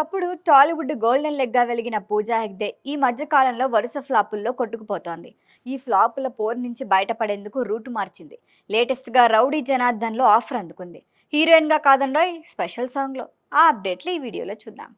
ఒకప్పుడు టాలీవుడ్ గోల్డెన్ లెగ్గా వెలిగిన పూజా హెగ్డే ఈ మధ్య కాలంలో వరుస ఫ్లాపుల్లో కొట్టుకుపోతోంది. ఈ ఫ్లాపుల పోరు నుంచి బయటపడేందుకు రూటు మార్చింది. లేటెస్ట్ గా రౌడీ జనార్దన్ లో ఆఫర్ అందుకుంది. హీరోయిన్ గా కాదండోయ్, స్పెషల్ సాంగ్ లో. ఆ అప్డేట్లు ఈ వీడియోలో చూద్దాం.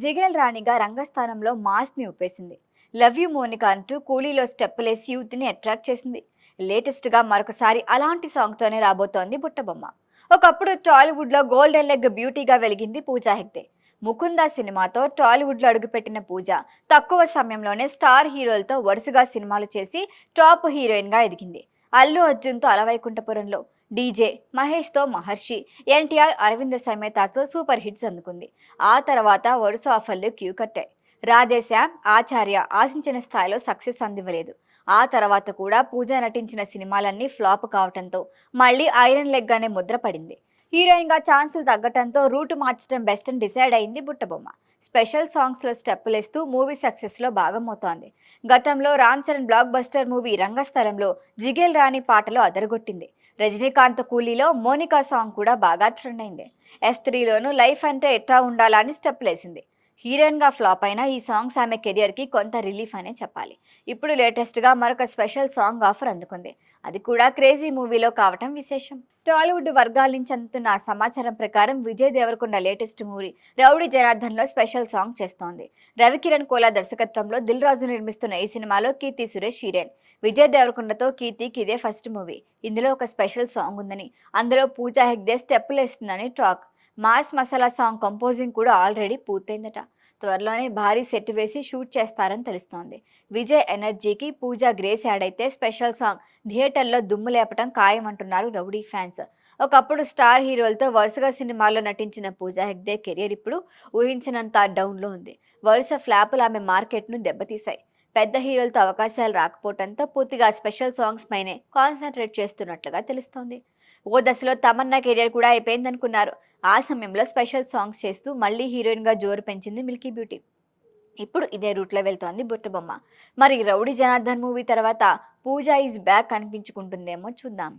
జిగేల్ రాణిగా రంగస్థానంలో మాస్ ని ఊపేసింది. లవ్ యూ మోనికా అంటూ కూలీలో స్టెప్పులేసి యూత్ ని అట్రాక్ట్ చేసింది. లేటెస్ట్ గా మరొకసారి అలాంటి సాంగ్ తోనే రాబోతోంది బుట్టబొమ్మ. ఒకప్పుడు టాలీవుడ్ లో గోల్డెన్ లెగ్ బ్యూటీగా వెలిగింది పూజా హెగ్డే. ముకుంద సినిమాతో టాలీవుడ్ లో అడుగుపెట్టిన పూజ తక్కువ సమయంలోనే స్టార్ హీరోలతో వరుసగా సినిమాలు చేసి టాప్ హీరోయిన్ గా ఎదిగింది. అల్లు అర్జున్ తో అలవైకుంఠపురంలో, డీజే మహేష్ తో మహర్షి, ఎన్టీఆర్ అరవింద సమేతతో సూపర్ హిట్స్ అందుకుంది. ఆ తర్వాత వరుస ఆఫర్లు క్యూ కట్టాయి. రాధేశ్యామ్, ఆచార్య ఆశించిన స్థాయిలో సక్సెస్ అందివ్వలేదు. ఆ తర్వాత కూడా పూజ నటించిన సినిమాలన్నీ ఫ్లాప్ కావడంతో మళ్ళీ ఐరన్ లెగ్ అనే ముద్ర పడింది. హీరోయిన్ గా ఛాన్సులు తగ్గటంతో రూటు మార్చడం బెస్ట్ అని డిసైడ్ అయింది బుట్టబొమ్మ. స్పెషల్ సాంగ్స్ లో స్టెప్పులేస్తూ మూవీ సక్సెస్ లో భాగమవుతోంది. గతంలో Ram Charan blockbuster movie రంగస్థలంలో జిగేల్ రాణి పాటలో అదరగొట్టింది. రజనీకాంత్ కూలీలో మోనికా సాంగ్ కూడా బాగా ట్రెండ్ అయింది. F3లోనూ లైఫ్ అంటే ఎట్లా ఉండాలా అని స్టెప్పులేసింది. హీరోయిన్ గా ఫ్లాప్ అయిన ఈ సాంగ్స్ ఆమె కెరియర్ కి కొంత రిలీఫ్ అనే చెప్పాలి. ఇప్పుడు లేటెస్ట్ గా మరొక స్పెషల్ సాంగ్ ఆఫర్ అందుకుంది. అది కూడా క్రేజీ మూవీలో కావటం విశేషం. టాలీవుడ్ వర్గాల నుంచి అందుతున్న సమాచారం ప్రకారం విజయ్ దేవరకొండ లేటెస్ట్ మూవీ రౌడీ జనార్దన్ లో స్పెషల్ సాంగ్ చేస్తోంది. రవికిరణ్ కోలా దర్శకత్వంలో దిల్ రాజు నిర్మిస్తున్న ఈ సినిమాలో కీర్తి సురేష్ హీరోయిన్. విజయ్ దేవరకొండతో కీర్తికి ఇదే ఫస్ట్ మూవీ. ఇందులో ఒక స్పెషల్ సాంగ్ ఉందని, అందులో పూజా హెగ్డే స్టెప్పులేస్తుందని talk. Mass masala song composing కూడా ఆల్రెడీ పూర్తయిందట. త్వరలోనే భారీ సెట్ వేసి షూట్ చేస్తారని తెలుస్తోంది. విజయ్ ఎనర్జీకి పూజా గ్రేస్ యాడ్ అయితే స్పెషల్ సాంగ్ థియేటర్లో దుమ్ము లేపటం ఖాయమంటున్నారు రౌడీ ఫ్యాన్స్. ఒకప్పుడు స్టార్ హీరోలతో వరుసగా సినిమాల్లో నటించిన పూజా హెగ్డే కెరియర్ ఇప్పుడు ఊహించినంత డౌన్లో ఉంది. వరుస ఫ్లాపులు ఆమె మార్కెట్ను దెబ్బతీశాయి. పెద్ద హీరోలతో అవకాశాలు రాకపోవడంతో పూర్తిగా స్పెషల్ సాంగ్స్ పైనే కాన్సన్ట్రేట్ చేస్తున్నట్లుగా తెలుస్తోంది. ఓ దశలో తమన్నా కెరియర్ కూడా అయిపోయిందనుకున్నారు. ఆ సమయంలో స్పెషల్ సాంగ్స్ చేస్తూ మళ్ళీ హీరోయిన్ గా జోరు పెంచింది మిల్కీ బ్యూటీ. ఇప్పుడు ఇదే రూట్లో వెళ్తోంది బుట్టబొమ్మ. మరి రౌడీ జనార్దన్ మూవీ తర్వాత పూజా ఈజ్ బ్యాక్ అనిపించుకుంటుందేమో చూద్దాం.